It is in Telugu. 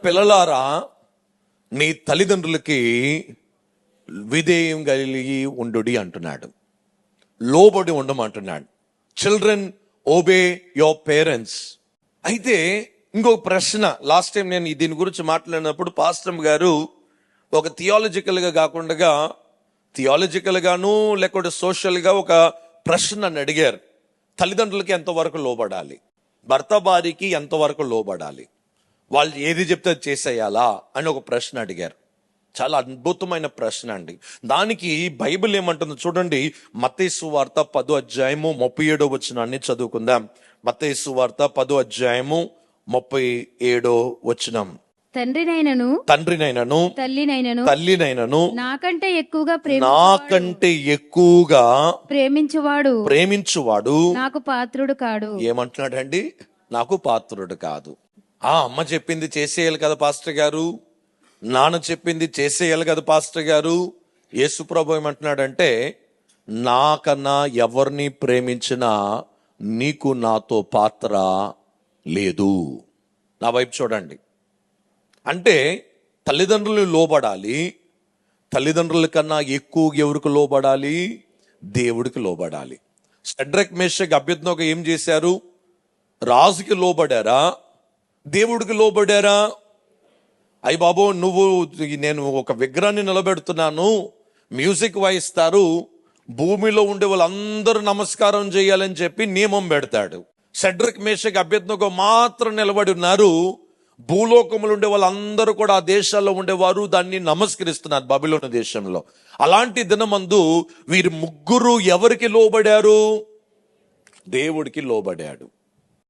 పిల్లలారా, నీ తల్లిదండ్రులకి విధేయం కలిగి ఉండుడి అంటున్నాడు, లోబడి ఉండమంటున్నాడు. Children obey your parents. అయితే ఇంకొక ప్రశ్న, లాస్ట్ టైం నేను దీని గురించి మాట్లాడినప్పుడు పాస్టర్ గారు ఒక థియాలజికల్గా కాకుండా థియాలజికల్గాను లేకపోతే సోషల్గా ఒక ప్రశ్న నన్ను అడిగారు. తల్లిదండ్రులకి ఎంతవరకు లోబడాలి, భర్త భార్యకి ఎంతవరకు లోబడాలి, వాళ్ళు ఏది చెప్తే అది చేసేయాలా అని ఒక ప్రశ్న అడిగారు. చాలా అద్భుతమైన ప్రశ్న అండి. దానికి బైబిల్ ఏమంటుందో చూడండి. మత్తయి సువార్త 10వ అధ్యాయము 37వ వచనాన్ని చదువుకుందాం. మత్తయి సువార్త 10వ అధ్యాయము 37వ వచనం. తండ్రినైనను తల్లినైనను నాకంటే ఎక్కువగా ప్రేమించువాడు నాకు పాత్రుడు కాడు. ఏమంటున్నాడండి? నాకు పాత్రుడు కాదు. అమ్మ చెప్పింది చేసేయాలి కదా పాస్టర్ గారు, నాన్న చెప్పింది చేసేయాలి కదా పాస్టర్ గారు. యేసుప్రభు ఏమంటున్నాడంటే, నాకన్నా ఎవరిని ప్రేమించినా నీకు నాతో పాత్ర లేదు. నా వైపు చూడండి. అంటే తల్లిదండ్రులు లోబడాలి. తల్లిదండ్రుల కన్నా ఎక్కువ ఎవరికి లోబడాలి? దేవుడికి లోబడాలి. షడ్రక్ మేషక్ అబేద్నెగో ఏం చేశారు? రాజుకి లోబడారా, దేవుడికి లోబడారా? అయ్య బాబో, నేను ఒక విగ్రహాన్ని నిలబెడుతున్నాను, మ్యూజిక్ వాయిస్తారు, భూమిలో ఉండే వాళ్ళందరూ నమస్కారం చేయాలని చెప్పి నియమం పెడతాడు. షడ్రక్ మేషక్ అబేద్నెగో మాత్రం నిలబడి ఉన్నారు. భూలోకములు ఉండే వాళ్ళందరూ కూడా ఆ దేశాల్లో ఉండేవారు దాన్ని నమస్కరిస్తున్నారు, బబిలోను దేశంలో. అలాంటి దినమందు వీరు ముగ్గురు ఎవరికి లోబడారు? దేవుడికి లోబడాడు.